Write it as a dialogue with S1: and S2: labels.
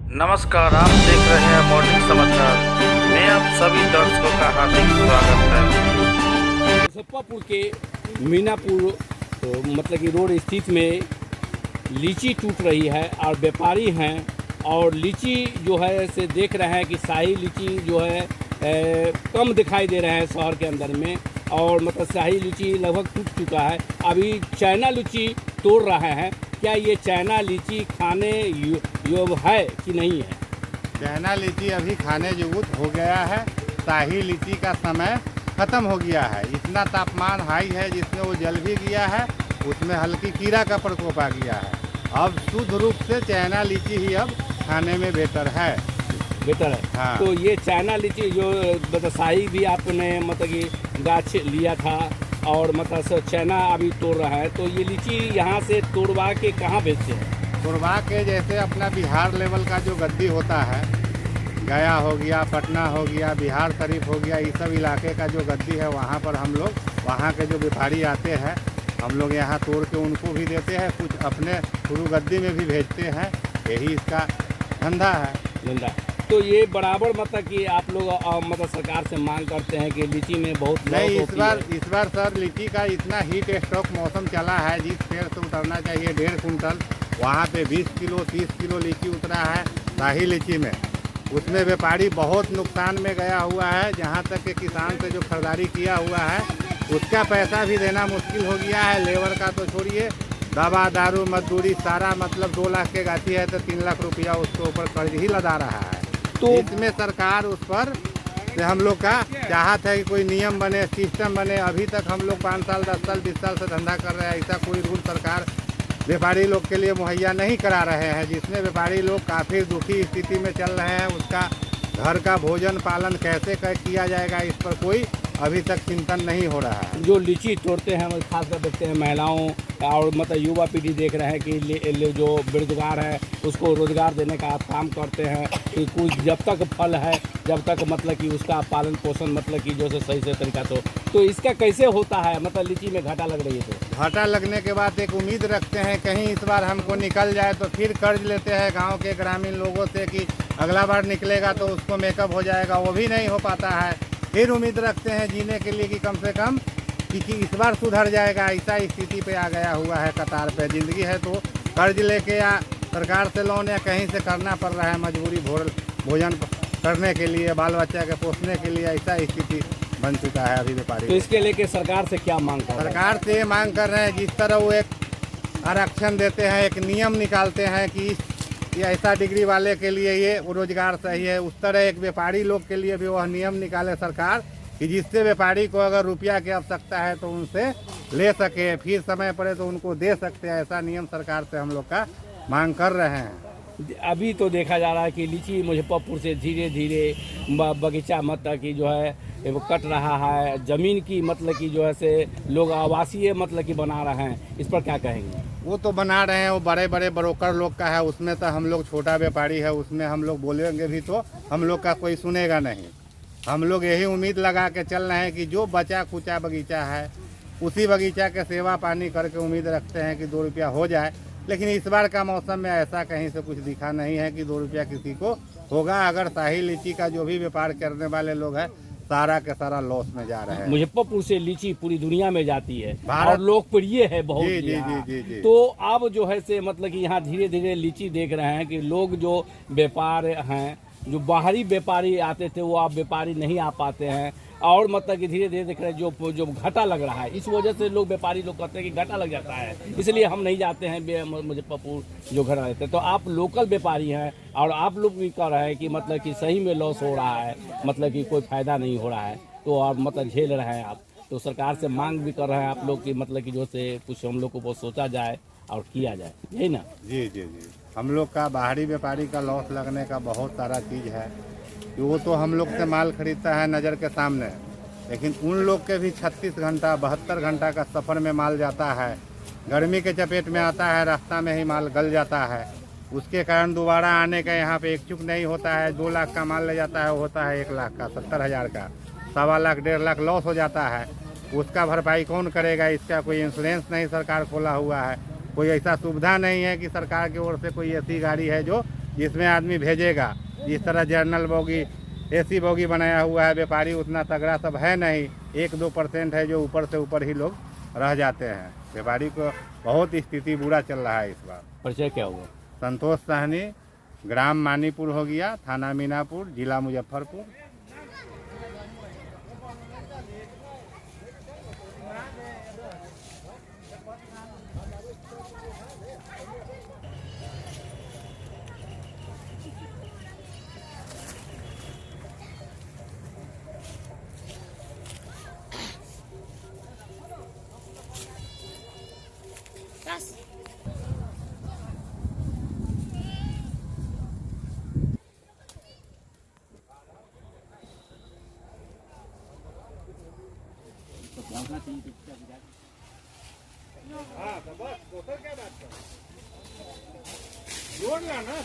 S1: नमस्कार, आप देख रहे हैं मॉर्निंग समाचार में आप सभी दर्शकों का हार्दिक स्वागत है।
S2: मुजफ्फरपुर के मीनापुर मतलब कि रोड स्थित में लीची टूट रही है और व्यापारी हैं और लीची जो है से देख रहे हैं कि शाही लीची जो है कम दिखाई दे रहे हैं शहर के अंदर में, और मतलब शाही लीची लगभग टूट चुका है। अभी चाइना लीची तोड़ रहे हैं। क्या ये चाइना लीची खाने योग्य है कि नहीं है?
S3: चाइना लीची अभी खाने योग्य हो गया है। शाही लीची का समय ख़त्म हो गया है। इतना तापमान हाई है जिसमें वो जल भी गया है, उसमें हल्की कीड़ा का प्रकोप आ गया है। अब शुद्ध रूप से चाइना लीची ही अब खाने में बेहतर है।
S2: बेहतर है।
S3: हाँ।
S2: तो ये चाइना लीची जो मतलब शाही भी आपने मतलब कि गाछ लिया था और मतलब चाइना अभी तोड़ रहा है, तो ये लीची यहाँ से तोड़वा के कहाँ बेचते हैं?
S3: तोड़वा के जैसे अपना बिहार लेवल का जो गद्दी होता है, गया हो गया, पटना हो गया, बिहार शरीफ हो गया, ये सब इलाके का जो गद्दी है वहाँ पर हम लोग, वहाँ के जो व्यापारी आते हैं हम लोग यहाँ तोड़ के उनको भी देते हैं, कुछ अपने गुरु गद्दी में भी भेजते हैं। यही इसका धंधा है।
S2: धंधा। तो ये बराबर मतलब कि आप लोग मतलब सरकार से मांग करते हैं कि लीची में बहुत
S3: नहीं,
S2: लॉस होती है।
S3: इस बार सर लीची का इतना हीट स्ट्रोक मौसम चला है, जिस पेड़ से उतरना चाहिए 1.5 कुंटल, वहाँ पे 20 किलो 30 किलो लीची उतरा है शाही लीची में। उसमें व्यापारी बहुत नुकसान में गया हुआ है। जहाँ तक कि किसान से जो खरीदारी किया हुआ है उसका पैसा भी देना मुश्किल हो गया है। लेबर का तो छोड़िए, दवा दारू मजदूरी सारा, मतलब 2 लाख के गाछी है तो 3 लाख रुपया उसके ऊपर कर्ज ही लदा रहा है। तो इसमें सरकार उस पर से हम लोग का चाहत है कि कोई नियम बने, सिस्टम बने। अभी तक हम लोग 5 साल 10 साल 20 साल से धंधा कर रहे हैं, ऐसा कोई रूल सरकार व्यापारी लोग के लिए मुहैया नहीं करा रहे हैं, जिसमें व्यापारी लोग काफ़ी दुखी स्थिति में चल रहे हैं। उसका घर का भोजन पालन कैसे किया जाएगा, इस पर कोई अभी तक चिंतन नहीं हो रहा है।
S2: जो लीची तोड़ते हैं वो खासकर देखते हैं महिलाओं और मतलब युवा पीढ़ी देख रहे हैं कि जो बेरोजगार है उसको रोजगार देने का आप काम करते हैं कि कुछ जब तक फल है, जब तक मतलब कि उसका पालन पोषण मतलब कि जो से सही से तरीका तो इसका कैसे होता है? मतलब लीची में घाटा लग रही है तो
S3: घाटा लगने के बाद एक उम्मीद रखते हैं कहीं इस बार हमको निकल जाए, तो फिर कर्ज लेते हैं गाँव के ग्रामीण लोगों से कि अगला बार निकलेगा तो उसको मेकअप हो जाएगा। वो भी नहीं हो पाता है। फिर उम्मीद रखते हैं जीने के लिए कि कम से कम कि इस बार सुधर जाएगा। ऐसा स्थिति पे आ गया हुआ है कतार पे। ज़िंदगी है तो कर्ज लेके या सरकार से लोन या कहीं से करना पड़ रहा है, मजबूरी भोजन करने के लिए, बाल बच्चा के पोसने के लिए। ऐसा स्थिति बन चुका है अभी व्यापारी।
S2: तो इसके लेके सरकार से क्या मांग कर रहे हैं?
S3: सरकार से मांग कर रहे हैं जिस तरह वो एक आरक्षण देते हैं, एक नियम निकालते हैं कि ये ऐसा डिग्री वाले के लिए ये रोजगार सही है, उस तरह एक व्यापारी लोग के लिए भी वह नियम निकाले सरकार कि जिससे व्यापारी को अगर रुपया की आवश्यकता है तो उनसे ले सके, फिर समय पड़े तो उनको दे सकते हैं। ऐसा नियम सरकार से हम लोग का मांग कर रहे हैं।
S2: अभी तो देखा जा रहा है कि लीची मुजफ्फरपुर से धीरे धीरे बगीचा मतलब कि जो है वो कट रहा है। ज़मीन की मतलब कि जो है से लोग आवासीय मतलब कि बना रहे हैं, इस पर क्या कहेंगे?
S3: वो तो बना रहे हैं, वो बड़े बड़े ब्रोकर लोग का है, उसमें तो हम लोग छोटा व्यापारी है, उसमें हम लोग बोलेंगे भी तो हम लोग का कोई सुनेगा नहीं। हम लोग यही उम्मीद लगा के चल रहे हैं कि जो बचा कुचा बगीचा है उसी बगीचा के सेवा पानी करके उम्मीद रखते हैं कि 2 रुपया हो जाए। लेकिन इस बार का मौसम में ऐसा कहीं से कुछ दिखा नहीं है कि 2 रुपया किसी को होगा। अगर शाही लीची का जो भी व्यापार करने वाले लोग हैं सारा के सारा लॉस में जा रहे हैं।
S2: मुजफ्फरपुर से लीची पूरी दुनिया में जाती है
S3: भारत
S2: और लोकप्रिय है बहुत।
S3: जी, जी,
S2: यहाँ।
S3: जी, जी, जी।
S2: तो अब जो है से मतलब कि यहाँ धीरे धीरे लीची देख रहे हैं कि लोग जो व्यापार हैं, जो बाहरी व्यापारी आते थे वो अब व्यापारी नहीं आ पाते हैं, और मतलब कि धीरे धीरे देख रहे हैं जो घाटा लग रहा है। इस वजह से लोग व्यापारी लोग कहते हैं कि घाटा लग जाता है, इसलिए हम नहीं जाते हैं मुजफ्फरपुर जो घर रहते हैं। तो आप लोकल व्यापारी हैं और आप लोग भी कह रहे हैं कि मतलब कि सही में लॉस हो रहा है, मतलब कि कोई फायदा नहीं हो रहा है, तो आप मतलब झेल रहे हैं आप। तो सरकार से मांग भी कर रहे हैं आप लोग कि मतलब कि जो से कुछ हम लोग को सोचा जाए और किया जाए, यही ना?
S3: जी जी जी। हम लोग का बाहरी व्यापारी का लॉस लगने का बहुत सारा चीज़ है कि वो तो हम लोग से माल खरीदता है नज़र के सामने, लेकिन उन लोग के भी 36 घंटा 72 घंटा का सफ़र में माल जाता है। गर्मी के चपेट में आता है, रास्ता में ही माल गल जाता है। उसके कारण दोबारा आने का यहाँ पे इच्छुक नहीं होता है। 2 लाख का माल ले जाता है, वो होता है 1 लाख का, 70,000 का, 1.25 लाख 1.5 लाख लॉस हो जाता है। उसका भरपाई कौन करेगा? इसका कोई इंश्योरेंस नहीं सरकार खोला हुआ है, कोई ऐसा सुविधा नहीं है कि सरकार की ओर से कोई ऐसी गाड़ी है जो जिसमें आदमी भेजेगा। जिस तरह जनरल बोगी, एसी बोगी बनाया हुआ है, व्यापारी उतना तगड़ा सब है नहीं, 1-2% है जो ऊपर से ऊपर ही लोग रह जाते हैं। व्यापारी को बहुत स्थिति बुरा चल रहा है इस बार।
S2: परिचय क्या हुआ?
S3: संतोष साहनी, ग्राम मानीपुर हो गया, थाना मीनापुर, जिला मुजफ्फरपुर। हाँ तो बस दोसर क्या बात कर, जोड़ ला ना।